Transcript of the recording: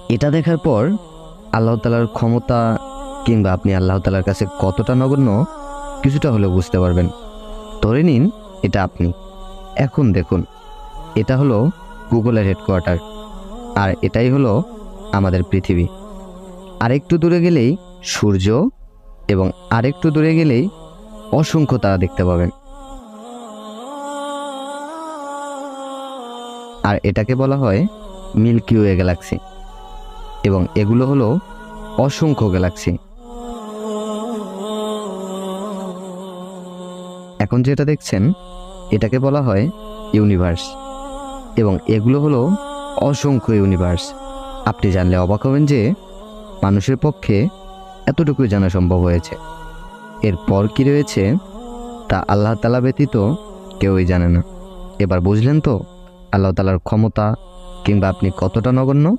এটা দেখার পর আল্লাহ তাআলার ক্ষমতা কিংবা আপনি আল্লাহ তাআলার কাছে কতটা নগণ্য কিছুটা হলেও বুঝতে পারবেন। ধরে নিন এটা আপনি। এখন দেখুন, এটা হলো গুগলের হেডকোয়ার্টার, আর এটাই হলো আমাদের পৃথিবী। আরেকটু দূরে গেলেই সূর্য, এবং আরেকটু দূরে গেলেই অসংখ্য তারা দেখতে পাবেন। আর এটাকে বলা হয় মিল্কি ওয়ে গ্যালাক্সি, এবং এগুলো হলো অসংখ্য গ্যালাক্সি। এখন যেটা দেখছেন এটাকে বলা হয় ইউনিভার্স, এবং এগুলো হলো অসংখ্য ইউনিভার্স। আপনি জানলে অবাক হবেন যে মানুষের পক্ষে এতটুকুই জানা সম্ভব হয়েছে। এরপর কি রয়েছে তা আল্লাহ তাআলা ব্যতীত কেউই জানে না। এবার বুঝলেন তো আল্লাহ তাআলার ক্ষমতা কিংবা আপনি কতটা নগণ্য।